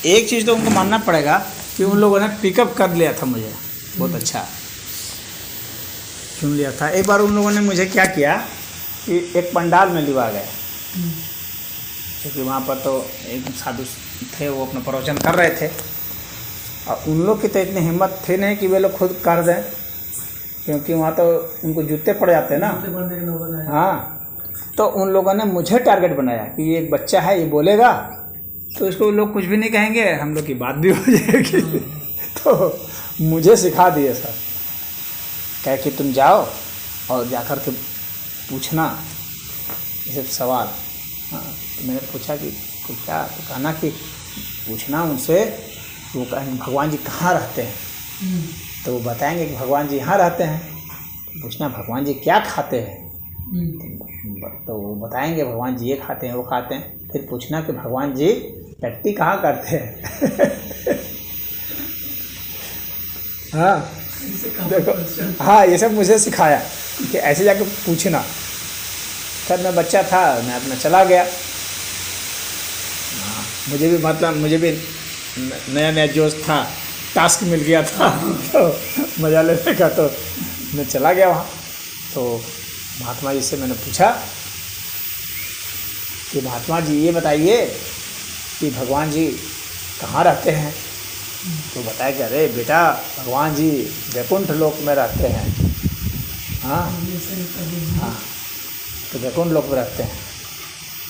एक चीज़ तो उनको मानना पड़ेगा कि उन लोगों ने पिकअप कर लिया था मुझे, बहुत अच्छा चुन लिया था। एक बार उन लोगों ने मुझे क्या किया कि एक पंडाल में लिवा गए, क्योंकि वहाँ पर तो एक साधु थे, वो अपना प्रवचन कर रहे थे, और उन लोग की तो इतनी हिम्मत थी नहीं कि वे लोग खुद कर दें, क्योंकि वहाँ तो उनको जूते पड़ जाते हैं ना। हाँ, तो उन लोगों ने मुझे टारगेट बनाया कि ये एक बच्चा है, ये बोलेगा तो इसको लोग कुछ भी नहीं कहेंगे, हम लोग की बात भी हो जाएगी। तो मुझे सिखा दिए सर, कहे कि तुम जाओ और जाकर के पूछना ये सब सवाल। हाँ, तो मैंने पूछा कि क्या, तो कहना कि पूछना उनसे, वो कहेंगे भगवान जी कहाँ रहते हैं, तो वो बताएंगे कि भगवान जी यहाँ रहते हैं। तो पूछना भगवान जी क्या खाते हैं, तो वो बताएंगे भगवान जी ये खाते हैं, वो खाते हैं। फिर पूछना कि भगवान जी टट्टी कहाँ करते हैं। हाँ देखो, हाँ ये सब मुझे सिखाया कि ऐसे जाके पूछना। सर मैं बच्चा था, मैं अपना चला गया। हाँ, मुझे भी मतलब मुझे भी नया नया जोश था, टास्क मिल गया था, तो मज़ा लेने का, तो मैं चला गया वहाँ। तो महात्मा जी से मैंने पूछा कि महात्मा जी ये बताइए कि भगवान जी कहाँ रहते हैं। तो बताया कि अरे बेटा भगवान जी वैकुंठ लोक में रहते हैं। हाँ हाँ, तो वैकुंठ लोक में रहते हैं।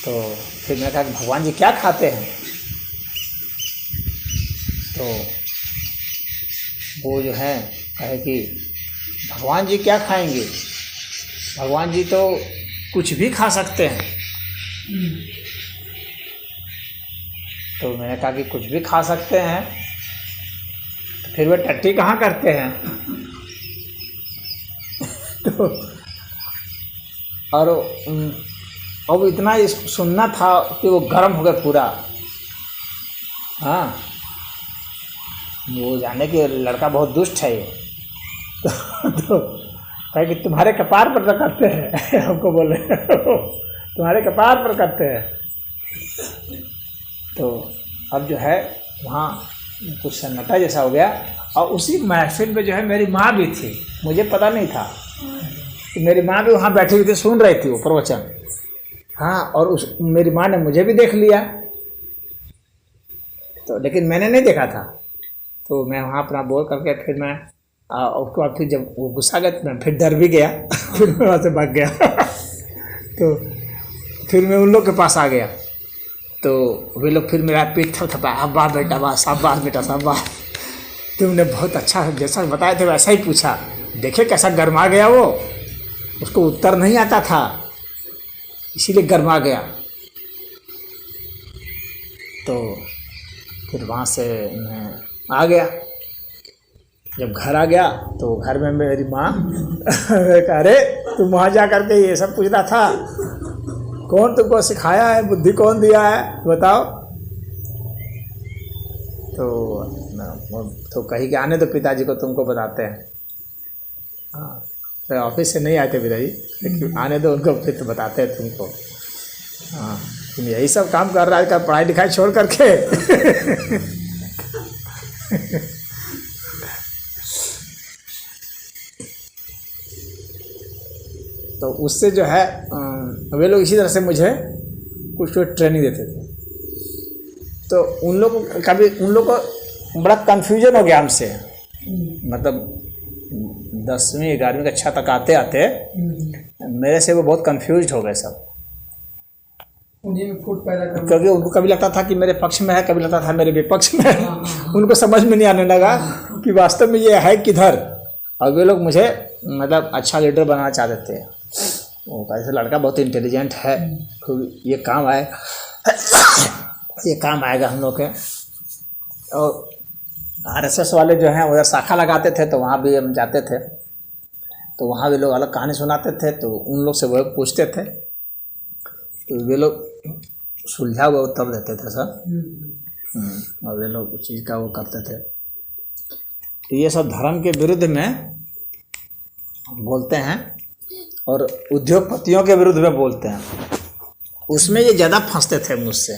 तो फिर मैंने कहा कि भगवान जी क्या खाते हैं, तो वो जो है कहे कि भगवान जी क्या खाएंगे, भगवान जी तो कुछ भी खा सकते हैं। तो मैंने कहा कि कुछ भी खा सकते हैं, तो फिर वे टट्टी कहाँ करते हैं। तो और अब इतना सुनना था कि वो गर्म हो गया पूरा। हाँ, वो जाने कि लड़का बहुत दुष्ट है ये। तो कहे कि तुम्हारे कपार पर करते हैं। हमको बोले तुम्हारे कपार पर करते हैं। तो अब जो है वहाँ कुछ सन्नाटा जैसा हो गया, और उसी महफिल में जो है मेरी माँ भी थी, मुझे पता नहीं था कि मेरी माँ भी वहाँ बैठी हुई थी, सुन रही थी वो प्रवचन। हाँ, और उस मेरी माँ ने मुझे भी देख लिया, तो लेकिन मैंने नहीं देखा था। तो मैं वहाँ अपना बोल करके फिर मैं उसके बाद फिर जब वो गुस्सा गया तो मैं फिर डर भी गया। फिर मैं वहाँ से भाग गया। तो फिर मैं उन लोग के पास आ गया, तो वे लोग फिर मेरा पीठ थपथपा, अब्बा बेटा वाह, शाबाश बेटा शाबाश, तुमने बहुत अच्छा जैसा बताए थे वैसा ही पूछा। देखे कैसा गर्मा गया वो, उसको उत्तर नहीं आता था, इसीलिए गर्मा गया। तो फिर वहाँ से मैं आ गया। जब घर आ गया तो घर में मेरी माँ कह अरे तुम वहाँ जा करके ये सब पूछना था, कौन तुमको सिखाया है, बुद्धि कौन दिया है बताओ। तो कही कि आने दो पिताजी को, तुमको बताते हैं। हाँ, तो ऑफिस से नहीं आए थे पिताजी, लेकिन आने दो उनको, फिर तो बताते हैं तुमको। हाँ, तुम यही सब काम कर रहा है, पढ़ाई लिखाई छोड़ करके। तो उससे जो है वे लोग इसी तरह से मुझे कुछ ट्रेनिंग देते थे। तो उन लोग को बड़ा कन्फ्यूजन हो गया हमसे, मतलब 10वीं 11वीं कक्षा तक आते आते मेरे से वो बहुत कन्फ्यूज हो गए सब। उन्हीं में फूट पैदा कर, क्योंकि उनको कभी लगता था कि मेरे पक्ष में है, कभी लगता था मेरे विपक्ष में है। उनको समझ में नहीं आने लगा कि वास्तव में ये है किधर। और वे लोग मुझे मतलब अच्छा लीडर बनाना चाहते थे। वो ऐसे लड़का बहुत इंटेलिजेंट है, ये काम आए, ये काम आएगा हम लोग के। और RSS वाले जो हैं उधर शाखा लगाते थे, तो वहाँ भी हम जाते थे, तो वहाँ भी लोग अलग कहानी सुनाते थे, तो उन लोग से वो पूछते थे, तो वे लोग सुलझा हुआ उत्तर देते थे सर। और वे लोग उस चीज़ का वो करते थे। तो ये सब धर्म के विरुद्ध में बोलते हैं और उद्योगपतियों के विरुद्ध में बोलते हैं, उसमें ये ज़्यादा फंसते थे मुझसे।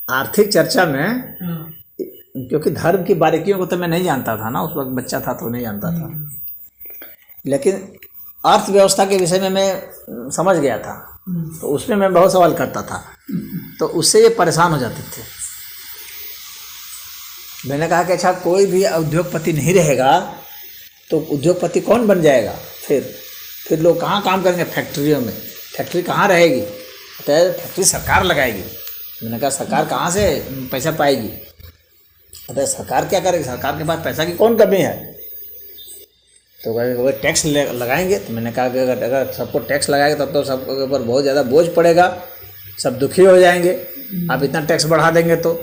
आर्थिक चर्चा में, हाँ, क्योंकि धर्म की बारीकियों को तो मैं नहीं जानता था ना, उस वक्त बच्चा था तो नहीं जानता था, लेकिन अर्थव्यवस्था के विषय में मैं समझ गया था, तो उसमें मैं बहुत सवाल करता था, तो उससे ये परेशान हो जाते थे। मैंने कहा कि अच्छा कोई भी उद्योगपति नहीं रहेगा तो उद्योगपति कौन बन जाएगा, फिर लोग कहाँ काम करेंगे, फैक्ट्रियों में, फैक्ट्री कहाँ रहेगी, तो फैक्ट्री सरकार लगाएगी। मैंने कहा सरकार कहाँ से पैसा पाएगी, तो सरकार क्या करेगी, सरकार के पास पैसा की कौन कमी है, तो अगर टैक्स लगाएंगे। तो मैंने कहा कि अगर सबको टैक्स लगाएंगे तब तो सबके ऊपर बहुत ज़्यादा बोझ पड़ेगा, सब दुखी हो जाएंगे, आप इतना टैक्स बढ़ा देंगे तो।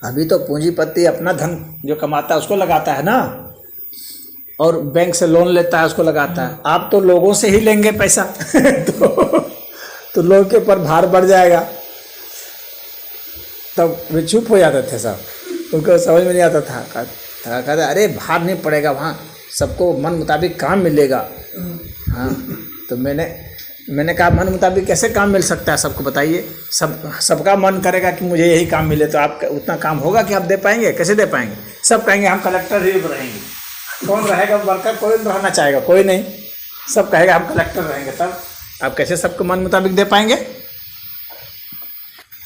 अभी तो पूंजीपति अपना धन जो कमाता है उसको लगाता है ना, और बैंक से लोन लेता है उसको लगाता है, आप तो लोगों से ही लेंगे पैसा तो लोगों के ऊपर भार बढ़ जाएगा। तब वे चुप हो जाते थे सब, उनको समझ में नहीं आता था। कहते अरे भार नहीं पड़ेगा, वहाँ सबको मन मुताबिक काम मिलेगा। हाँ, तो मैंने कहा मन मुताबिक कैसे काम मिल सकता है, सबको बताइए। सबका मन करेगा कि मुझे यही काम मिले, तो आप उतना काम होगा कि आप दे पाएंगे, कैसे दे पाएंगे। सब कहेंगे हम कलेक्टर ही रहेंगे, कौन रहेगा वर्कर, कोई रहना चाहेगा, कोई नहीं, सब कहेगा हम कलेक्टर रहेंगे, तब आप कैसे सबको मन मुताबिक दे पाएंगे।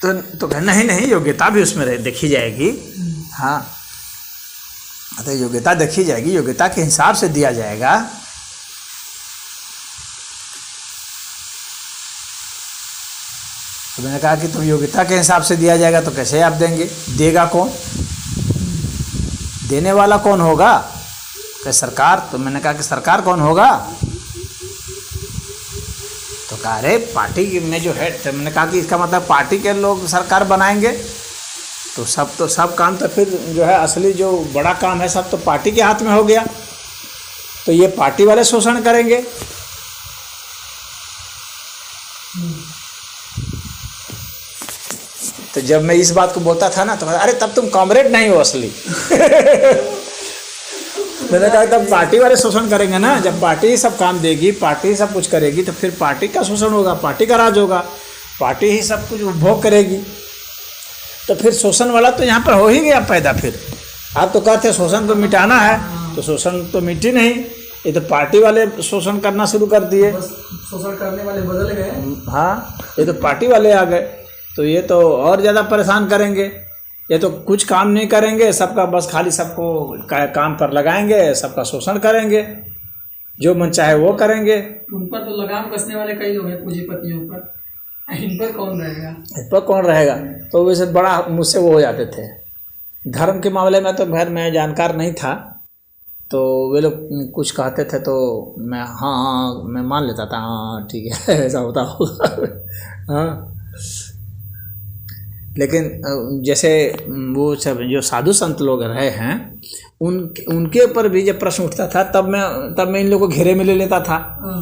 तो कहना ही नहीं, योग्यता भी उसमें देखी जाएगी। हाँ, तो योग्यता देखी जाएगी, योग्यता के हिसाब से दिया जाएगा। तो मैंने कहा कि तुम योग्यता के हिसाब से दिया जाएगा तो कैसे आप देंगे, देगा कौन, देने वाला कौन होगा, क्या सरकार। तो मैंने कहा कि सरकार कौन होगा, तो कहा अरे पार्टी में जो हेड थे। मैंने कहा कि इसका मतलब पार्टी के लोग सरकार बनाएंगे, तो सब काम तो फिर जो है असली जो बड़ा काम है सब तो पार्टी के हाथ में हो गया, तो ये पार्टी वाले शोषण करेंगे। तो जब मैं इस बात को बोलता था ना तो अरे तब तुम कॉमरेड नहीं हो असली मैंने कहा तब पार्टी वाले शोषण करेंगे ना, जब पार्टी ही सब काम देगी, पार्टी ही सब कुछ करेगी, तो फिर पार्टी का शोषण होगा, पार्टी का राज होगा, पार्टी ही सब कुछ उपभोग करेगी। तो फिर शोषण वाला तो यहाँ पर हो ही गया पैदा। फिर आप तो कहते हैं शोषण को मिटाना है, तो शोषण तो मिटी नहीं, ये तो पार्टी वाले शोषण करना शुरू कर दिए, शोषण करने वाले बदल गए। हाँ, ये तो पार्टी वाले आ गए, तो ये तो और ज़्यादा परेशान करेंगे। ये तो कुछ काम नहीं करेंगे, सबका बस खाली सबको काम पर लगाएंगे, सबका शोषण करेंगे, जो मन चाहे वो करेंगे। उन पर तो लगाम कसने वाले कई लोग हैं पूंजीपतियों पर, इन पर कौन रहेगा, इस पर कौन रहेगा। तो वैसे बड़ा मुझसे वो हो जाते थे। धर्म के मामले में तो खैर मैं जानकार नहीं था, तो वे लोग कुछ कहते थे तो मैं हाँ मैं मान लेता था, हाँ ठीक है ऐसा होता होगा हाँ। लेकिन जैसे वो सब जो साधु संत लोग रहे हैं उनके ऊपर भी जब प्रश्न उठता था तब मैं इन लोगों को घेरे में ले लेता था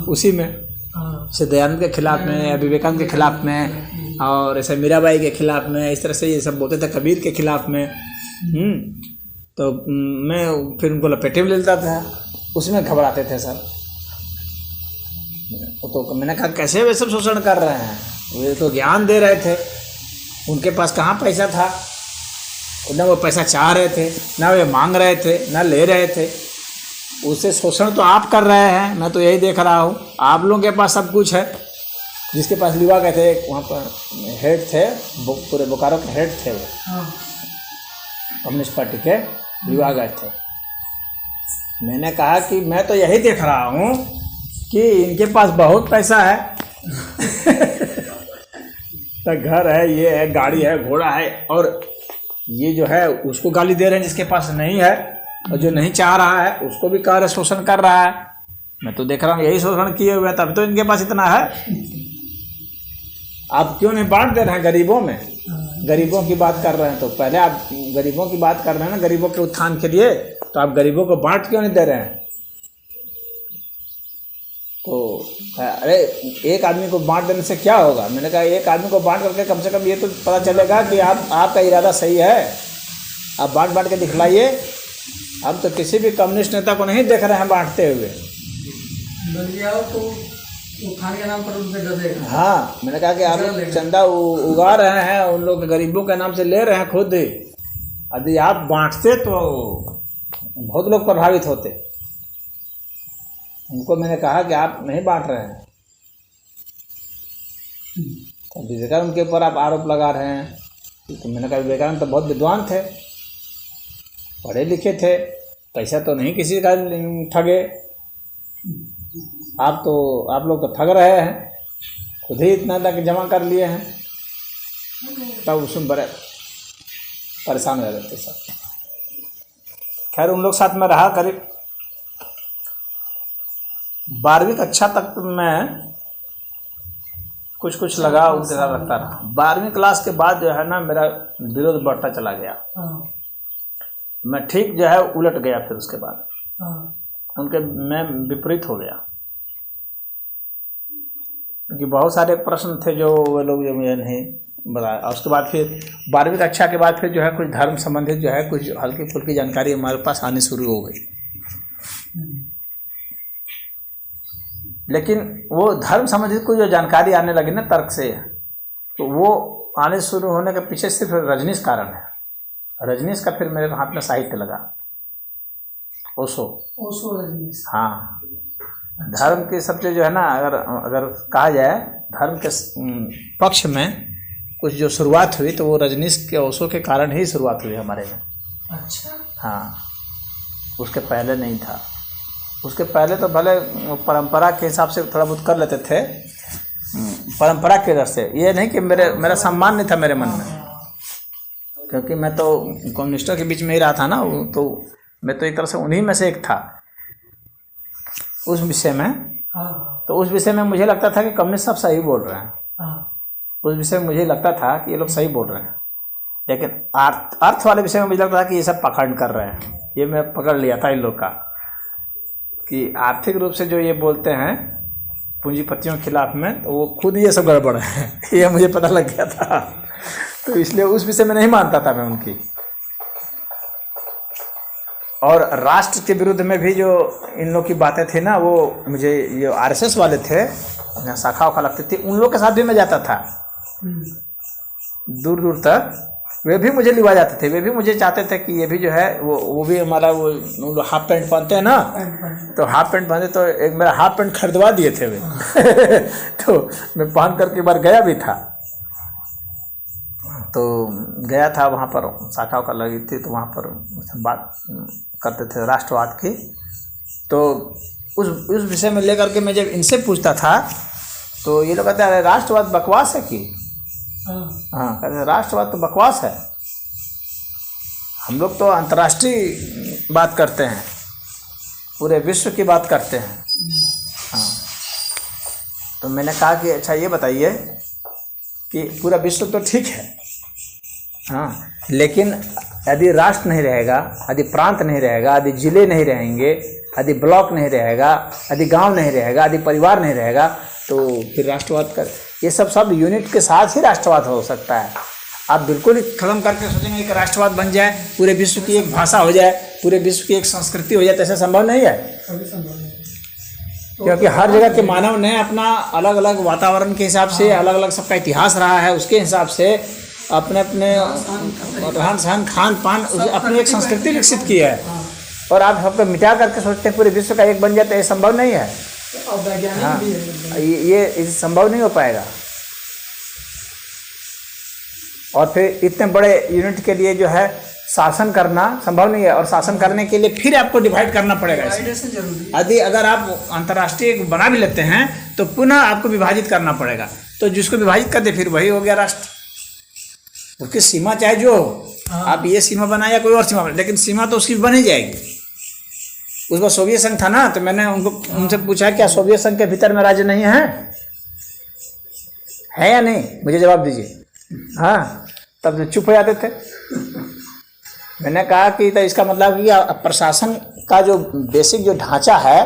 उसी में। जैसे दयानंद के खिलाफ में या विवेकानंद के खिलाफ में, और ऐसे मीराबाई के खिलाफ में, इस तरह से ये सब बोलते थे, कबीर के खिलाफ में। तो मैं फिर उनको लपेटे में ले लेता था, उसमें घबराते थे सर। तो मैंने कहा कैसे वे सब शोषण कर रहे हैं, वे तो ज्ञान दे रहे थे, उनके पास कहाँ पैसा था, ना वो पैसा चाह रहे थे, ना वे मांग रहे थे, ना ले रहे थे। उससे शोषण तो आप कर रहे हैं, मैं तो यही देख रहा हूँ। आप लोगों के पास सब कुछ है। जिसके पास लिवा गए थे, वहाँ पर हेड थे, पूरे बोकारो के हेड थे, वो कम्युनिस्ट पार्टी के लिवा गए थे। मैंने कहा कि मैं तो यही देख रहा हूँ कि इनके पास बहुत पैसा है तो घर है, ये है, गाड़ी है, घोड़ा है, और ये जो है उसको गाली दे रहे हैं जिसके पास नहीं है, और जो नहीं चाह रहा है उसको भी कह रहे शोषण कर रहा है। मैं तो देख रहा हूँ यही शोषण किए हुए, तब तो इनके पास इतना है। आप क्यों नहीं बांट दे रहे हैं गरीबों में, गरीबों की बात कर रहे हैं, तो पहले आप गरीबों की बात कर रहे हैं ना, गरीबों के उत्थान के लिए, तो आप गरीबों को बांट क्यों नहीं दे रहे हैं। तो अरे एक आदमी को बांट देने से क्या होगा। मैंने कहा एक आदमी को बांट करके कम से कम ये तो पता चलेगा कि आपका इरादा सही है, आप बांट के दिखलाइए। हम तो किसी भी कम्युनिस्ट नेता को नहीं देख रहे हैं बांटते हुए। बन गया हो तो वो खाने के नाम पर उनसे डरेगा। हाँ, मैंने कहा कि आप डर लोग लेगा। चंदा उगा रहे हैं, उन लोग गरीबों के नाम से ले रहे हैं खुद ही। यदि आप बांटते तो बहुत लोग प्रभावित होते। उनको मैंने कहा कि आप नहीं बांट रहे हैं, तो विवेकानंद उनके ऊपर आप आरोप लगा रहे हैं। तो मैंने कहा विवेकानंद तो बहुत विद्वान थे, पढ़े लिखे थे, पैसा तो नहीं किसी का ठगे। आप लोग तो ठग रहे हैं, खुद ही इतना तक जमा कर लिए हैं। तब उसमें बड़े परेशान हो जाते सब। खैर उन लोग साथ में रहा करीब 12वीं कक्षा तक मैं कुछ लगा उनके साथ रखता रहा। 12वीं क्लास के बाद जो है ना मेरा विरोध बढ़ता चला गया। मैं ठीक जो है उलट गया। फिर उसके बाद उनके मैं विपरीत हो गया, क्योंकि बहुत सारे प्रश्न थे जो वे लोग जो मुझे नहीं बताया। और उसके बाद फिर 12वीं कक्षा के बाद फिर जो है कुछ धर्म संबंधित जो है कुछ हल्की फुल्की जानकारी हमारे पास आनी शुरू हो गई। लेकिन वो धर्म संबंधित कोई जो जानकारी आने लगी ना तर्क से, तो वो आने शुरू होने के पीछे सिर्फ रजनीश कारण है। रजनीश का फिर मेरे हाथ में साहित्य लगा, ओशो रजनीश। हाँ, धर्म के सबसे जो है ना अगर कहा जाए धर्म के पक्ष में कुछ जो शुरुआत हुई तो वो रजनीश के ओशो के कारण ही शुरुआत हुई हमारे में। अच्छा। हाँ, उसके पहले नहीं था। उसके पहले तो भले परंपरा के हिसाब से थोड़ा बहुत कर लेते थे, परंपरा के दर से। ये नहीं कि मेरा सम्मान नहीं था मेरे मन में, क्योंकि मैं तो कम्युनिस्टों के बीच में ही रहा था ना, तो मैं तो एक तरह से उन्हीं में से एक था उस विषय में। तो उस विषय में मुझे लगता था कि कम्युनिस्ट सब सही बोल रहे हैं। उस विषय में मुझे लगता था कि ये लोग सही बोल रहे हैं। लेकिन अर्थ वाले विषय में मुझे लगता था कि ये सब पकड़ कर रहे हैं। ये मैं पकड़ लिया था इन लोग का, कि आर्थिक रूप से जो ये बोलते हैं पूंजीपतियों के खिलाफ में, तो वो खुद ये सब गड़बड़ है। ये मुझे पता लग गया था। तो इसलिए उस विषय में नहीं मानता था मैं उनकी। और राष्ट्र के विरुद्ध में भी जो इन लोग की बातें थी ना, वो मुझे ये आरएसएस वाले थे, शाखा उखा लगती थी, उन लोग के साथ भी मैं जाता था दूर दूर तक। वे भी मुझे लिवा जाते थे, वे भी मुझे चाहते थे कि ये भी जो है वो भी हमारा वो हाफ पैंट पहनते हैं ना, तो हाफ पैंट पहनते, तो एक मेरा हाफ पैंट खरीदवा दिए थे वे। तो मैं पहन करके एक बार गया भी था। तो गया था वहाँ पर, शाखा का लगी थी, तो वहाँ पर बात करते थे राष्ट्रवाद की। तो उस विषय में लेकर के मैं जब इनसे पूछता था तो ये लोग कहते हैं राष्ट्रवाद बकवास है कि हाँ, कहते हैं राष्ट्रवाद तो बकवास है, हम लोग तो अंतर्राष्ट्रीय बात करते हैं, पूरे विश्व की बात करते हैं। हाँ, तो मैंने कहा कि अच्छा ये बताइए कि पूरा विश्व तो ठीक है, हाँ, लेकिन यदि राष्ट्र नहीं रहेगा, यदि प्रांत नहीं रहेगा, यदि जिले नहीं रहेंगे, यदि ब्लॉक नहीं रहेगा, यदि गांव नहीं रहेगा, यदि परिवार नहीं रहेगा, तो फिर राष्ट्रवाद का ये सब यूनिट के साथ ही राष्ट्रवाद हो सकता है। आप बिल्कुल ही खत्म करके सोचेंगे कि राष्ट्रवाद बन जाए, पूरे विश्व की एक भाषा हो जाए, पूरे विश्व की एक संस्कृति हो जाए, तो ऐसा संभव नहीं है। क्योंकि हर जगह के मानव ने अपना अलग अलग वातावरण के हिसाब से, अलग अलग सबका इतिहास रहा है, उसके हिसाब से अपने अपने रहन सहन खान पान अपनी एक संस्कृति विकसित की है। और आप सबको मिटा करके सोचते हैं पूरे विश्व का एक बन जाए, तो ये संभव नहीं है। हाँ, ये संभव नहीं हो पाएगा। और फिर इतने बड़े यूनिट के लिए जो है शासन करना संभव नहीं है, और शासन करने के लिए फिर आपको डिवाइड करना पड़ेगा। यदि अगर आप अंतर्राष्ट्रीय बना भी लेते हैं तो पुनः आपको विभाजित करना पड़ेगा। तो जिसको विभाजित कर दे फिर वही हो गया राष्ट्र। उसकी सीमा चाहे जो हो, आप ये सीमा बनाए या कोई और सीमा बनाए, लेकिन सीमा तो उसकी बन ही जाएगी। उस बार सोवियत संघ था ना, तो मैंने उनसे पूछा क्या सोवियत संघ के भीतर में राज्य नहीं है या नहीं, मुझे जवाब दीजिए। हाँ, तब चुप हो जाते थे। मैंने कहा कि तो इसका मतलब कि प्रशासन का जो बेसिक जो ढांचा है,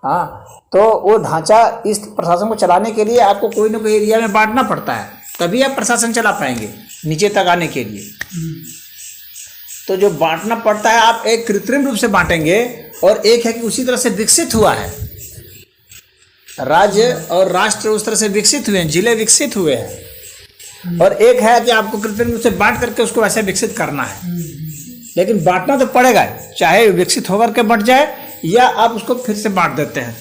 हाँ, तो वो ढांचा इस प्रशासन को चलाने के लिए आपको कोई ना कोई एरिया में बांटना पड़ता है, तभी आप प्रशासन चला पाएंगे नीचे तक आने के लिए। तो जो बांटना पड़ता है, आप एक कृत्रिम रूप से बांटेंगे, और एक है कि उसी तरह से विकसित हुआ है। राज्य और राष्ट्र उस तरह से विकसित हुए हैं, जिले विकसित हुए हैं। और एक है कि आपको कृत्रिम रूप से बांट करके उसको ऐसे विकसित करना है, लेकिन बांटना तो पड़ेगा, चाहे विकसित होकर के बढ़ जाए या आप उसको फिर से बांट देते हैं।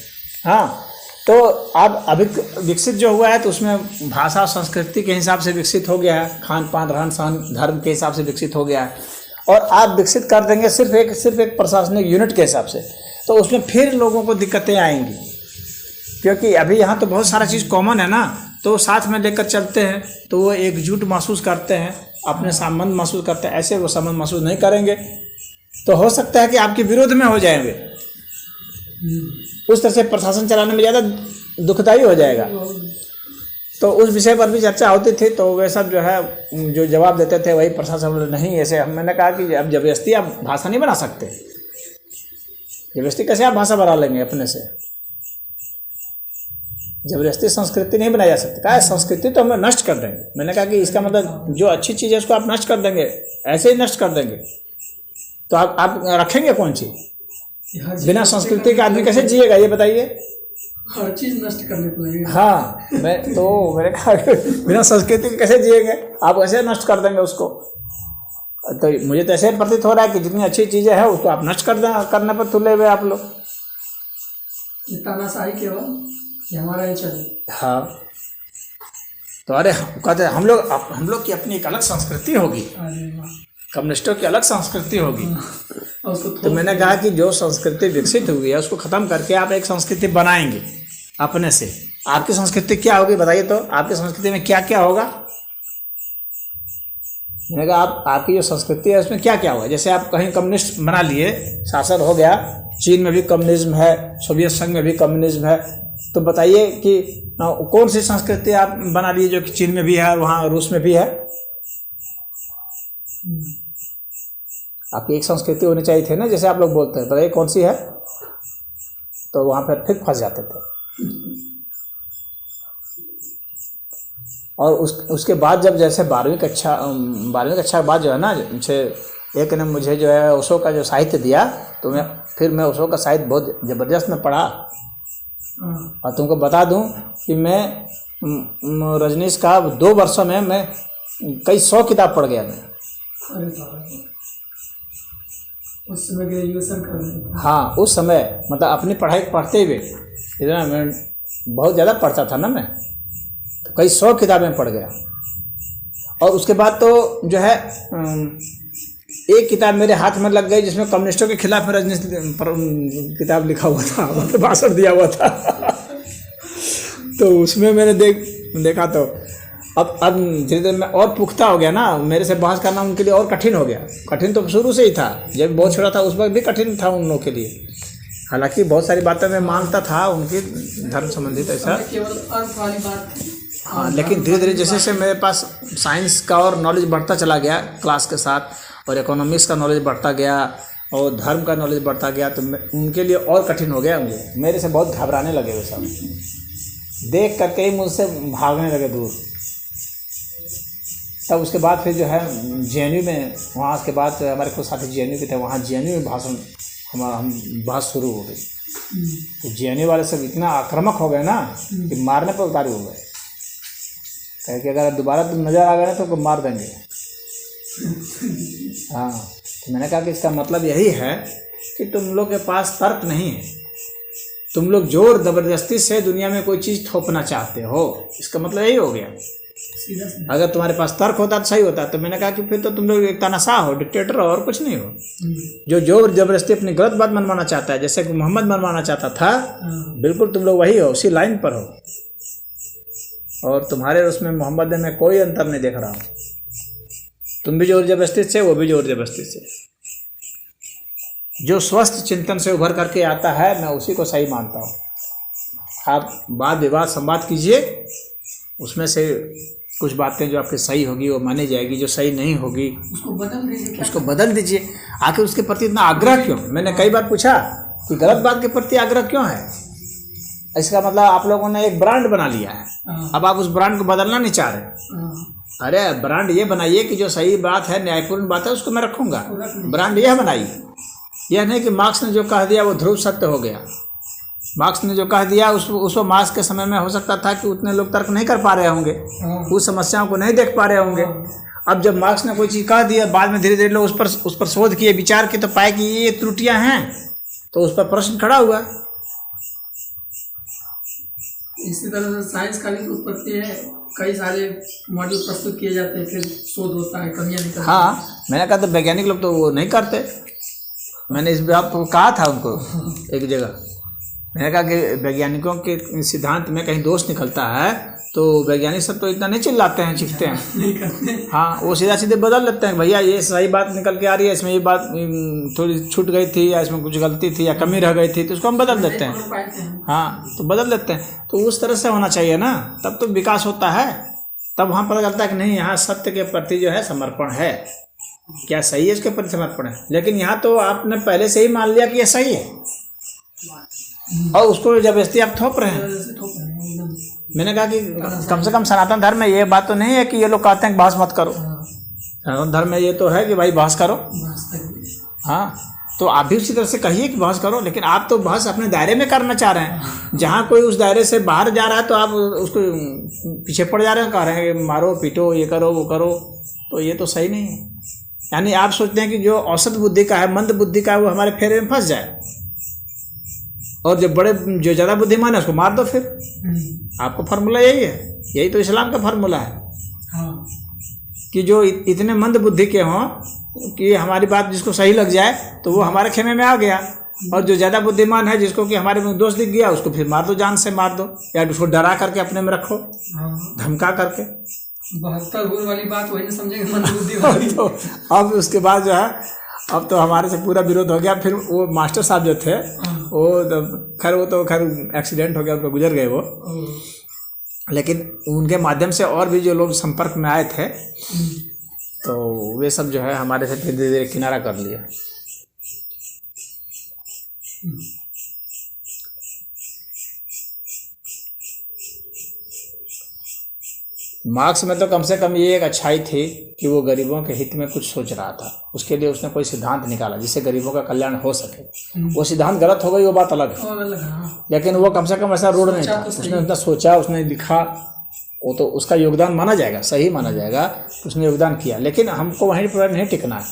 हाँ, तो आप अभी विकसित जो हुआ है तो उसमें भाषा और संस्कृति के हिसाब से विकसित हो गया है, खान पान रहन सहन धर्म के हिसाब से विकसित हो गया है। और आप विकसित कर देंगे सिर्फ एक प्रशासनिक यूनिट के हिसाब से, तो उसमें फिर लोगों को दिक्कतें आएंगी, क्योंकि अभी यहाँ तो बहुत सारा चीज़ कॉमन है ना, तो साथ में लेकर चलते हैं तो वो एकजुट महसूस करते हैं, अपने संबंध महसूस करते हैं। ऐसे वो संबंध महसूस नहीं करेंगे तो हो सकता है कि आपके विरोध में हो जाएंगे, उस तरह से प्रशासन चलाने में ज़्यादा दुखदायी हो जाएगा। तो उस विषय पर भी चर्चा होती थी, तो वे सब जो है जो जवाब देते थे वही प्रशासन बोले नहीं ऐसे। मैंने कहा कि अब जबरदस्ती आप भाषा नहीं बना सकते, जबरदस्ती कैसे आप भाषा बना लेंगे अपने से, जबरदस्ती संस्कृति नहीं बनाई जा सकती। कहा संस्कृति तो हम नष्ट कर देंगे। मैंने कहा कि इसका मतलब जो अच्छी चीज़ है उसको आप नष्ट कर देंगे, ऐसे ही नष्ट कर देंगे, तो आप रखेंगे कौन चीज़? बिना संस्कृति के आदमी कैसे जिएगा ये बताइए? हर चीज नष्ट करने को लगेगा। हाँ, मैंने कहा बिना संस्कृति के कैसे जिएंगे, आप कैसे नष्ट कर देंगे उसको? तो मुझे तो ऐसे प्रतीत हो रहा है कि जितनी अच्छी चीज़ें हैं उसको आप नष्ट करने पर तुले हुए आप लोग। तानाशाही केवल कि हमारा ही चले। हाँ, तो अरे कहते हम लोग की अपनी एक अलग संस्कृति होगी, कम्युनिस्टों की अलग संस्कृति होगी। तो मैंने कहा कि जो संस्कृति विकसित हुई है उसको ख़त्म करके आप एक संस्कृति बनाएंगे अपने से। आपकी संस्कृति क्या होगी बताइए? तो आपकी संस्कृति में क्या क्या होगा? मैंने कहा आपकी जो संस्कृति है उसमें क्या क्या होगा? जैसे आप कहीं कम्युनिस्ट बना लिए, शासन हो गया, चीन में भी कम्युनिज्म है, सोवियत संघ में भी कम्युनिज्म है, तो बताइए कि कौन सी संस्कृति आप बना लिए जो कि चीन में भी है, वहाँ रूस में भी है? आपकी एक संस्कृति होनी चाहिए थी ना, जैसे आप लोग बोलते हैं, बताइए कौन सी है? तो वहाँ पर फिर फंस जाते थे। और उसके बाद जब जैसे 12वीं कक्षा के बाद जो है ना, एक ने मुझे जो है ओशो का जो साहित्य दिया, तो मैं ओशो का साहित्य बहुत ज़बरदस्त में पढ़ा। और तुमको बता दूं कि मैं रजनीश का 2 वर्षों में मैं कई 100 किताब पढ़ गया मैं। उस समय ग्रेजुएशन कर रहे थे? हाँ, उस समय मतलब अपनी पढ़ाई पढ़ते हुए इतना मैं बहुत ज़्यादा पढ़ता था ना, मैं तो कई 100 किताबें पढ़ गया। और उसके बाद तो जो है एक किताब मेरे हाथ में लग गई जिसमें कम्युनिस्टों के खिलाफ रजनीश किताब लिखा हुआ था, मतलब भाषण दिया हुआ था। तो उसमें मैंने देखा तो अब धीरे धीरे मैं और पुख्ता हो गया ना, मेरे से बहस करना उनके लिए और कठिन हो गया। कठिन तो शुरू से ही था, जब बहुत छोटा था उस वक्त भी कठिन था उन लोगों के लिए। हालांकि बहुत सारी बातें मैं मानता था उनकी धर्म संबंधित ऐसा, केवल अर्थ वाली बात। हाँ, लेकिन धीरे धीरे जैसे जैसे मेरे पास साइंस का और नॉलेज बढ़ता चला गया क्लास के साथ, और इकोनॉमिक्स का नॉलेज बढ़ता गया और धर्म का नॉलेज बढ़ता गया, तो उनके लिए और कठिन हो गया। मेरे से बहुत घबराने लगे वो सब, देख करके ही मुझसे भागने लगे दूर। तब उसके बाद फिर जो है JNU में, वहाँ के बाद हमारे कुछ साथी JNU के थे, वहाँ JNU में भाषण हम बात शुरू हो गई। तो JNU वाले सब इतना आक्रामक हो गए ना कि मारने पर उतारू हो गए, कह कि अगर दोबारा तुम नज़र आ गए ना तो मार देंगे। हाँ, तो मैंने कहा कि इसका मतलब यही है कि तुम लोग के पास तर्क नहीं है, तुम लोग जोर ज़बरदस्ती से दुनिया में कोई चीज़ थोपना चाहते हो, इसका मतलब यही हो गया। अगर तुम्हारे पास तर्क होता तो सही होता। तो मैंने कहा कि फिर तो तुम लोग एक तानाशाह हो, डिक्टेटर हो, और कुछ नहीं हो, जो जोर जबरदस्ती अपनी गलत बात मनवाना चाहता है, जैसे कि मोहम्मद मनवाना चाहता था, बिल्कुल तुम लोग वही हो, उसी लाइन पर हो। और तुम्हारे उसमें मोहम्मद में कोई अंतर नहीं देख रहा हूँ, तुम भी जोर जबरदस्ती से, वो भी जोर जबरदस्ती से। जो स्वस्थ चिंतन से उभर करके आता है मैं उसी को सही मानता हूँ। आप वाद विवाद संवाद कीजिए, उसमें से कुछ बातें जो आपकी सही होगी वो मानी जाएगी, जो सही नहीं होगी उसको बदल दीजिए। आखिर उसके प्रति इतना आग्रह क्यों? मैंने कई बार पूछा कि गलत बात के प्रति आग्रह क्यों है? इसका मतलब आप लोगों ने एक ब्रांड बना लिया है, अब आप उस ब्रांड को बदलना नहीं चाह रहे। अरे ब्रांड ये बनाइए कि जो सही बात है, न्यायपूर्ण बात है, उसको मैं रखूँगा। ब्रांड यह बनाइए, यह नहीं कि मार्क्स ने जो कह दिया वो ध्रुव सत्य हो गया। मार्क्स ने जो कह दिया उस मार्क्स के समय में हो सकता था कि उतने लोग तर्क नहीं कर पा रहे होंगे, उस समस्याओं को नहीं देख पा रहे होंगे। अब जब मार्क्स ने कोई चीज़ कह दिया, बाद में धीरे धीरे लोग उस पर शोध किए, विचार किए, तो पाए कि ये त्रुटियां हैं, तो उस पर प्रश्न खड़ा हुआ। इसी तरह से साइंस का भी उत्पत्ति है, कई सारे मॉड्यूल प्रस्तुत किए जाते हैं, फिर शोध होता है, कमियां निकलती हैं। हाँ, मैंने कहा तो वैज्ञानिक लोग तो वो नहीं करते। मैंने इस बात को कहा था उनको एक जगह, मैंने कहा कि वैज्ञानिकों के सिद्धांत में कहीं दोष निकलता है तो वैज्ञानिक सब तो इतना नहीं चिल्लाते हैं, चीखते हैं, नहीं करते। हाँ, वो सीधा सीधे बदल लेते हैं, भैया ये सही बात निकल के आ रही है, इसमें ये बात थोड़ी छूट गई थी, या इसमें कुछ गलती थी, या कमी रह गई थी, तो उसको हम बदल देते हैं। हाँ, तो बदल देते हैं। तो उस तरह से होना चाहिए ना, तब तो विकास होता है, तब वहाँ पता चलता है कि नहीं, यहाँ सत्य के प्रति जो है समर्पण है, क्या सही है इसके प्रति समर्पण है। लेकिन यहाँ तो आपने पहले से ही मान लिया कि ये सही है और उसको जबरदस्ती आप थोप रहे हैं। मैंने कहा कि कम से कम सनातन धर्म में ये बात तो नहीं है कि ये लोग कहते हैं कि बहस मत करो। सनातन धर्म में ये तो है कि भाई बहस करो। हाँ, तो आप भी उसी तरह से कहिए कि बहस करो, लेकिन आप तो बहस अपने दायरे में करना चाह रहे हैं। जहाँ कोई उस दायरे से बाहर जा रहा है तो आप उसको पीछे पड़ जा रहे हैं, कह रहे हैं कि मारो पीटो, ये करो वो करो, तो ये तो सही नहीं है। यानी आप सोचते हैं कि जो औसत बुद्धि का है, मंद बुद्धि का है, वो हमारे फेरे में फंस जाए, और जो ज़्यादा बुद्धिमान है उसको मार दो। फिर आपका फार्मूला यही है, यही तो इस्लाम का फार्मूला है। हाँ। कि जो इतने मंद बुद्धि के हों कि हमारी बात जिसको सही लग जाए तो वो हमारे खेमे में आ गया, और जो ज़्यादा बुद्धिमान है जिसको कि हमारे में दोष दिख गया उसको फिर मार दो, जान से मार दो, या उसको डरा करके अपने में रखो, धमका करके। 72 गुण वाली बात वही नहीं समझेंगे, मंद बुद्धि वाली। तो अब उसके बाद जो है, अब तो हमारे से पूरा विरोध हो गया। फिर वो मास्टर साहब जो थे वो खैर एक्सीडेंट हो गया, उनको गुजर गए वो, लेकिन उनके माध्यम से और भी जो लोग संपर्क में आए थे तो वे सब जो है हमारे से धीरे धीरे किनारा कर लिया। मार्क्स में तो कम से कम ये एक अच्छाई थी कि वो गरीबों के हित में कुछ सोच रहा था, उसके लिए उसने कोई सिद्धांत निकाला जिससे गरीबों का कल्याण हो सके। वो सिद्धांत गलत हो गई वो बात अलग है, लेकिन वो कम से कम ऐसा रोड नहीं था, उसने इतना सोचा, उसने लिखा, वो तो उसका योगदान माना जाएगा, सही माना जाएगा, उसने योगदान किया। लेकिन हमको वहीं पर नहीं टिकना है।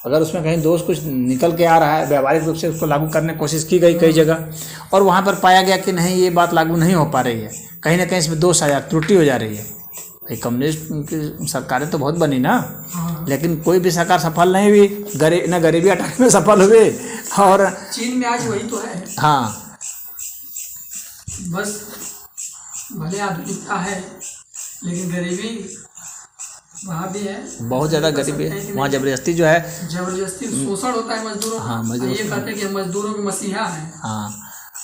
अगर उसमें कहीं दोष कुछ निकल के आ रहा है, व्यावहारिक रूप से उसको लागू करने की कोशिश की गई कई जगह, और वहाँ पर पाया गया कि नहीं ये बात लागू नहीं हो पा रही है, कहीं ना कहीं इसमें दोष आया, त्रुटि हो जा रही है। कम्युनिस्ट की सरकारें तो बहुत बनी ना, लेकिन कोई भी सरकार सफल नहीं हुई, गरीबी हटाने में सफल हुए। और चीन में आज वही तो है। हाँ, बस भले आधुनिकता है लेकिन गरीबी वहाँ भी है, बहुत ज़्यादा गरीबी है वहाँ। जबरदस्ती जो है, जबरदस्ती शोषण होता है मजदूरों का। हाँ, मजदूर ये कहते हैं कि हम मजदूरों के मसीहा हैं। हाँ,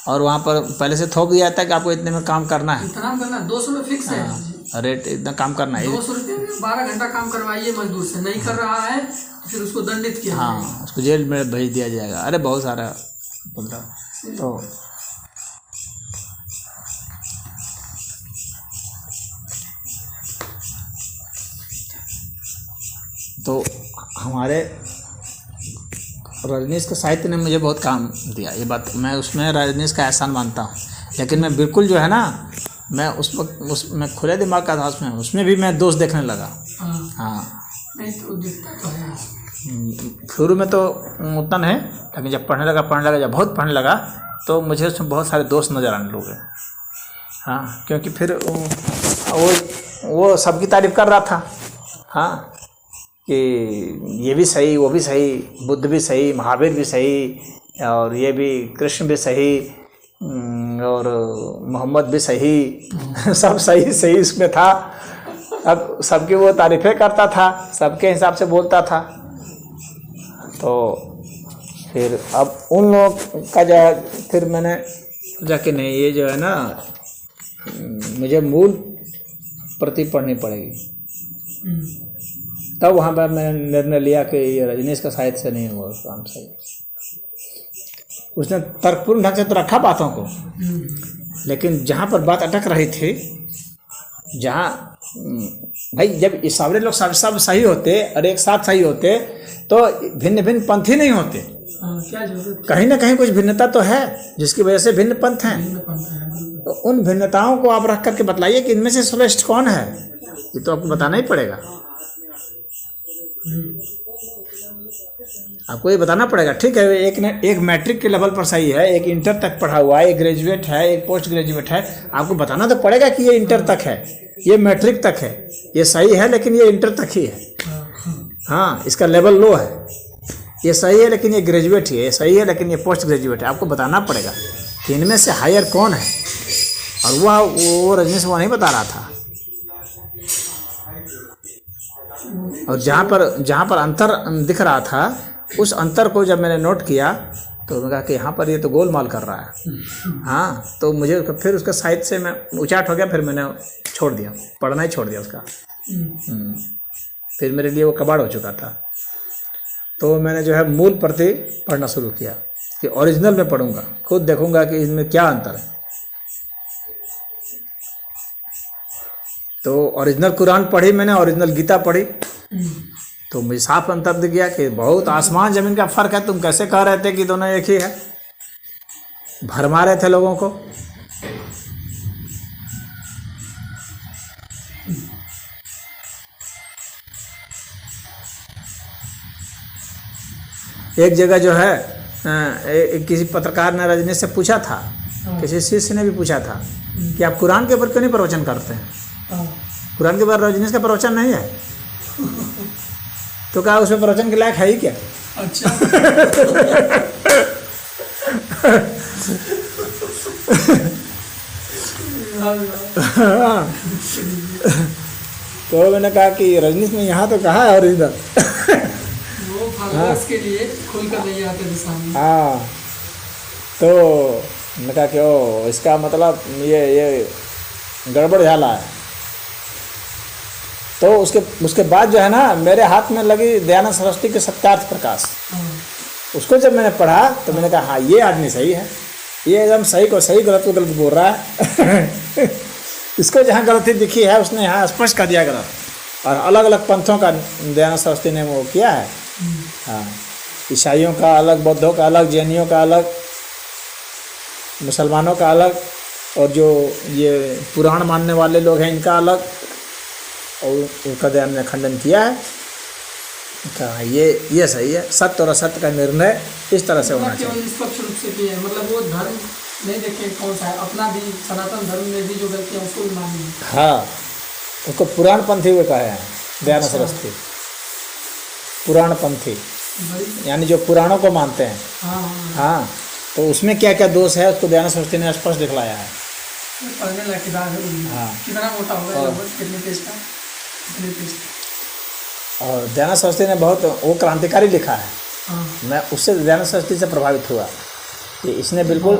और वहाँ पर पहले से थोप दिया था कि आपको इतने में काम करना है, इतना करना, 200 रुपये फिक्स है रेट, इतना काम करना है, 200 रुपये में 12 घंटा काम करवाइए मजदूर से, नहीं कर रहा है तो फिर उसको दंडित किया। हाँ, उसको जेल में भेज दिया जाएगा। अरे बहुत सारा बोल रहा। तो हमारे रजनीश के साहित्य ने मुझे बहुत काम दिया, ये बात मैं उसमें रजनीश का एहसान मानता हूँ। लेकिन मैं बिल्कुल जो है ना, मैं उस वक्त उसमें खुले दिमाग का था, उसमें भी मैं दोष देखने लगा। हाँ, नहीं तो दिखता तो है। शुरू में तो उतना नहीं, लेकिन जब पढ़ने लगा, जब बहुत पढ़ने लगा तो मुझे उसमें बहुत सारे दोस्त नज़र आने लगे। हाँ, क्योंकि फिर वो सबकी तारीफ कर रहा था। हाँ, कि ये भी सही, वो भी सही, बुद्ध भी सही, महावीर भी सही, और ये भी कृष्ण भी सही, और मोहम्मद भी सही, सब सही सही इसमें था। अब सबकी वो तारीफ़ें करता था, सबके हिसाब से बोलता था। तो फिर अब उन लोगों का जो है, फिर मैंने सोचा कि नहीं, ये जो है ना, मुझे मूल प्रति पढ़नी पड़ेगी। तब वहाँ पर मैंने निर्णय लिया कि ये रजनीश का साहित्य से नहीं हुआ काम सही। उसने तर्कपूर्ण ढंग से तो रखा बातों को, लेकिन जहाँ पर बात अटक रही थी, जहाँ भाई जब ये सारे लोग सब सही होते और एक साथ सही होते तो भिन्न भिन्न पंथी नहीं होते। हाँ, क्या जरूरत कहीं ना कहीं कुछ भिन्नता तो है जिसकी वजह से भिन्न पंथ हैं। भिन्न पंथ है, बिल्कुल। तो उन भिन्नताओं को आप रख करके बतलाइए कि इनमें से श्रेष्ठ कौन है, ये तो आपको बताना ही पड़ेगा, आपको ये बताना पड़ेगा। ठीक है, एक मैट्रिक के लेवल पर सही है, एक इंटर तक पढ़ा हुआ है, एक ग्रेजुएट है, एक पोस्ट ग्रेजुएट है, आपको बताना तो पड़ेगा कि ये इंटर तक है, ये मैट्रिक तक है, ये सही है लेकिन ये इंटर तक ही है, हाँ इसका लेवल लो है, ये सही है लेकिन ये ग्रेजुएट ही है, ये सही है लेकिन ये पोस्ट ग्रेजुएट है। आपको बताना पड़ेगा कि इनमें से हायर कौन है। और वो रजनीश वो नहीं बता रहा था। और जहाँ पर अंतर दिख रहा था, उस अंतर को जब मैंने नोट किया तो मैंने कहा कि यहाँ पर ये तो गोलमाल कर रहा है। हाँ, तो मुझे फिर उसका साइड से मैं उचाट हो गया, फिर मैंने छोड़ दिया, पढ़ना ही छोड़ दिया उसका। फिर मेरे लिए वो कबाड़ हो चुका था। तो मैंने जो है मूल प्रति पढ़ना शुरू किया कि ओरिजिनल में पढ़ूंगा, खुद देखूंगा कि इसमें क्या अंतर है। तो ओरिजिनल कुरान पढ़ी मैंने, ओरिजिनल गीता पढ़ी, तो मुझे साफ अंतर दिख गया कि बहुत आसमान ज़मीन का फ़र्क है। तुम कैसे कह रहे थे कि दोनों एक ही है, भरमा रहे थे लोगों को। एक जगह जो है किसी पत्रकार ने रजनीश से पूछा था, किसी शिष्य ने भी पूछा था कि आप कुरान के ऊपर क्यों नहीं प्रवचन करते हैं, कुरान के ऊपर रजनीश का प्रवचन नहीं है। तो कहा उसमें प्रवचन के लायक है ही क्या। अच्छा। तो मैंने कहा कि रजनीश ने यहाँ तो कहा है ओरिजिनल। वो फॉलोअर्स के लिए खुल कर नहीं आते थे सामने। हाँ, तो मैंने कहा कि ओ इसका मतलब ये गड़बड़ झाला है। तो उसके बाद जो है ना, मेरे हाथ में लगी दयानंद सरस्वती के सत्यार्थ प्रकाश। उसको जब मैंने पढ़ा तो मैंने कहा हाँ ये आदमी सही है, ये एकदम सही को सही, गलत को गलत बोल रहा है। इसको जहाँ गलती दिखी है उसने यहाँ स्पष्ट कर दिया गलत। और अलग अलग पंथों का दयानंद सरस्वती ने वो किया है। हाँ, ईसाइयों का अलग, बौद्धों का अलग, जैनियों का अलग, मुसलमानों का अलग, और जो ये पुराण मानने वाले लोग हैं इनका अलग। और उनका दयान ने खंडन किया है, कहा ये सही है, सत्य और असत्य का निर्णय इस तरह से होना चाहिए। केवल निष्पक्ष रूप से किया है, मतलब वो धर्म नहीं देखे कौन सा है, अपना भी सनातन धर्म में भी जो गलतियाँ उसको भी मानी है। हाँ, उसको पुराण पंथी हुए कहे हैं दयानंद सरस्वती, पुराण पंथी यानी जो पुराणों को मानते हैं। हाँ, तो उसमें क्या क्या दोष है उसको दयानंद सरस्वती ने स्पष्ट दिखलाया है। पढ़ने लायक किताब है। हाँ, कितना मोटा होगा लगभग, कितने पेज का? और दयानंद सरस्वती ने बहुत वो क्रांतिकारी लिखा है। मैं उससे दयानंद सरस्वती से प्रभावित हुआ कि इसने बिल्कुल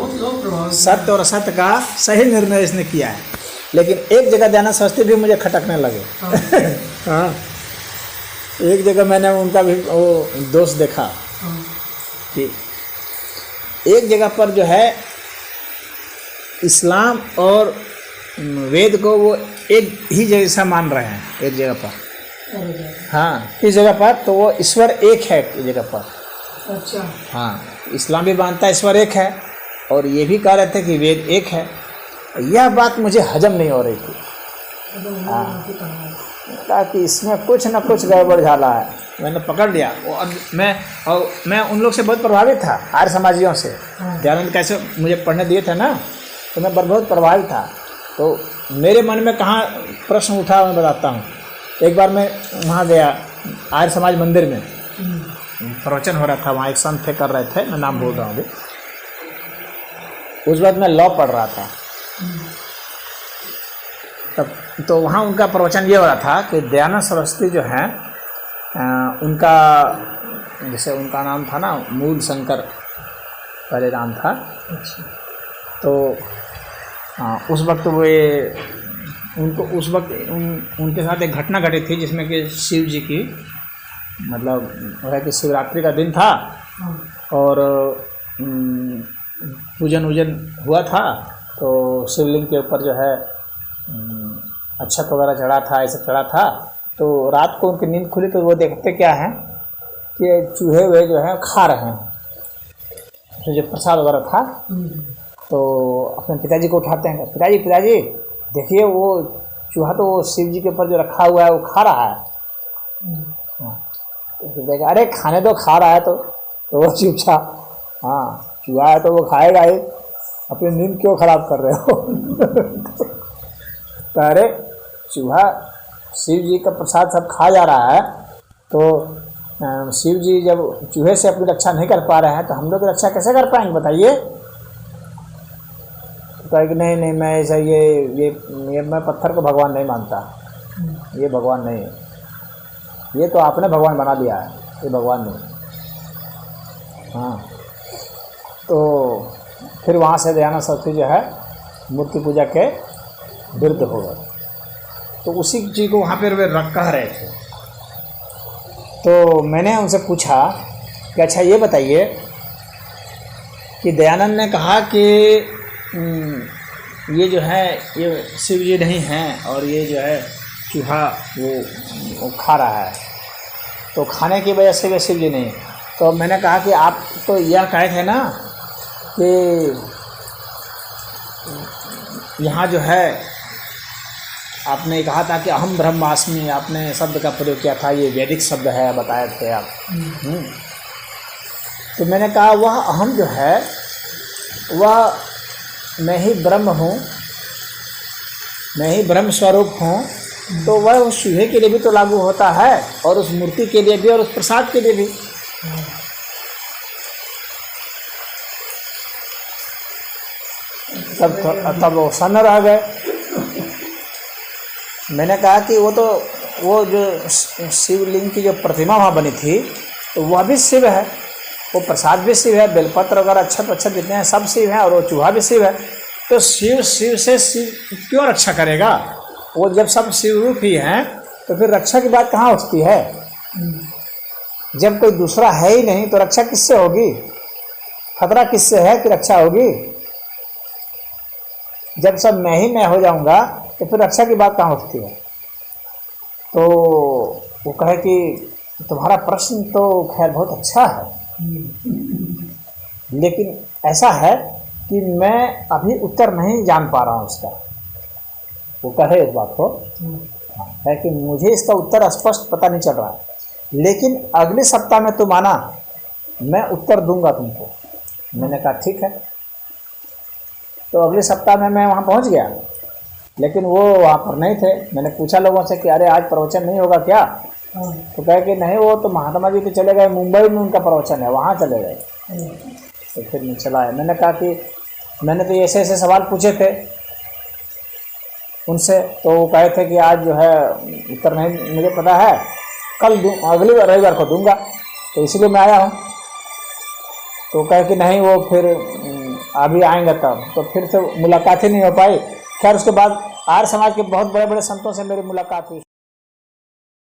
सत्य और असत्य का सही निर्णय इसने किया है। लेकिन एक जगह दयानंद सरस्वती भी मुझे खटकने लगे। हाँ, एक जगह मैंने उनका भी वो दोष देखा कि एक जगह पर जो है इस्लाम और वेद को वो एक ही जैसा मान रहे हैं एक जगह पर। हाँ, इस जगह पर तो वो ईश्वर एक है इस जगह पर। अच्छा। हाँ, इस्लाम भी मानता है ईश्वर एक है, और ये भी कह रहे थे कि वेद एक है। यह बात मुझे हजम नहीं हो रही थी। हाँ, कहा कि इसमें कुछ ना कुछ गड़बड़ झाला है। मैंने पकड़ लिया और मैं उन लोग से बहुत प्रभावित था, आर्य समाजियों से। दयानंद कैसे मुझे पढ़ने दिए थे ना, तो मैं बहुत प्रभावित था। तो मेरे मन में कहाँ प्रश्न उठा मैं बताता हूँ। एक बार मैं वहाँ गया आर्य समाज मंदिर में, प्रवचन हो रहा था, वहाँ एक संत थे कर रहे थे, मैं नाम बोल रहा हूँ अभी। उस वक्त मैं लॉ पढ़ रहा था। तब तो वहाँ उनका प्रवचन ये हो रहा था कि दयानंद सरस्वती जो हैं उनका, जैसे उनका नाम था ना मूल शंकर पहले नाम था। तो उस वक्त उस वक्त उनके साथ एक घटना घटी थी जिसमें कि शिव जी की, मतलब है कि शिवरात्रि का दिन था और पूजन हुआ था। तो शिवलिंग के ऊपर जो है अक्षत वगैरह चढ़ा था, ऐसे चढ़ा था। तो रात को उनकी नींद खुली तो वो देखते क्या हैं कि चूहे वे जो हैं खा रहे हैं। उसमें जो प्रसाद वगैरह था, तो अपने पिताजी को उठाते हैं, पिताजी पिताजी देखिए वो चूहा तो शिव जी के ऊपर जो रखा हुआ है वो खा रहा है। तो फिर देखा, अरे खाने दो, खा रहा है तो वो चुपचाप, हाँ चूहा है तो वो खाएगा ही, अपनी नींद क्यों खराब कर रहे हो? तो अरे चूहा शिव जी का प्रसाद सब खा जा रहा है, तो शिव जी जब चूहे से अपनी रक्षा नहीं कर पा रहे हैं तो हम लोग रक्षा कैसे कर पाएंगे बताइए? तो कहे कि नहीं नहीं, मैं ऐसा ये मैं पत्थर को भगवान नहीं मानता, ये भगवान नहीं है, ये तो आपने भगवान बना लिया है, ये भगवान नहीं। हाँ, तो फिर वहाँ से दयानंद सरस्वती जो है मूर्ति पूजा के विरुद्ध हो गए। तो उसी चीज़ को वहाँ पर वे कह रहे थे। तो मैंने उनसे पूछा कि अच्छा ये बताइए कि दयानंद ने कहा कि ये जो है ये शिव जी नहीं हैं और ये जो है चूहा वो खा रहा है, तो खाने की वजह से वे शिव जी नहीं। तो मैंने कहा कि आप तो यह कहे थे ना कि यहाँ जो है आपने कहा था कि अहम ब्रह्मास्मि, आपने शब्द का प्रयोग किया था, ये वैदिक शब्द है बताए थे आप। तो मैंने कहा वह अहम जो है वह मैं ही ब्रह्म हूँ, मैं ही ब्रह्म स्वरूप हूँ, तो वह उस चूहे के लिए भी तो लागू होता है और उस मूर्ति के लिए भी और उस प्रसाद के लिए भी। तब वो सन्न रह गए। मैंने कहा कि वो जो शिवलिंग की जो प्रतिमा वहाँ बनी थी तो वह भी शिव है, वो प्रसाद भी शिव है, बेलपत्र वगैरह अक्षत जितने हैं सब शिव हैं, और वो चूहा भी शिव है। तो शिव से शिव क्यों रक्षा करेगा? वो जब सब शिव रूप ही हैं तो फिर रक्षा की बात कहाँ उठती है? जब कोई दूसरा है ही नहीं तो रक्षा किससे होगी? खतरा किससे है कि रक्षा होगी? जब सब मैं हो जाऊंगा तो फिर रक्षा की बात कहाँ उठती है? तो वो कहे कि तुम्हारा प्रश्न तो खैर बहुत अच्छा है, लेकिन ऐसा है कि मैं अभी उत्तर नहीं जान पा रहा हूँ उसका। वो कहे इस बात को है कि मुझे इसका उत्तर स्पष्ट पता नहीं चल रहा है, लेकिन अगले सप्ताह में तुम आना, मैं उत्तर दूंगा तुमको। मैंने कहा ठीक है। तो अगले सप्ताह में मैं वहाँ पहुँच गया, लेकिन वो वहाँ पर नहीं थे। मैंने पूछा लोगों से कि अरे आज प्रवचन नहीं होगा क्या? तो कहे कि नहीं, वो तो महात्मा जी तो चले गए, मुंबई में उनका प्रवचन है, वहाँ चले गए। तो फिर मैं चला आया। मैंने कहा कि मैंने तो ऐसे ऐसे सवाल पूछे थे उनसे, तो वो कहे थे कि आज जो है उत्तर नहीं मुझे पता है, कल अगले रविवार को दूंगा, तो इसलिए मैं आया हूँ। तो कहे कि नहीं, वो फिर अभी आएंगे तब, तो फिर से मुलाकात ही नहीं हो पाई। खैर उसके बाद आर्य समाज के बहुत बड़े बड़े संतों से मेरी मुलाकात हुई।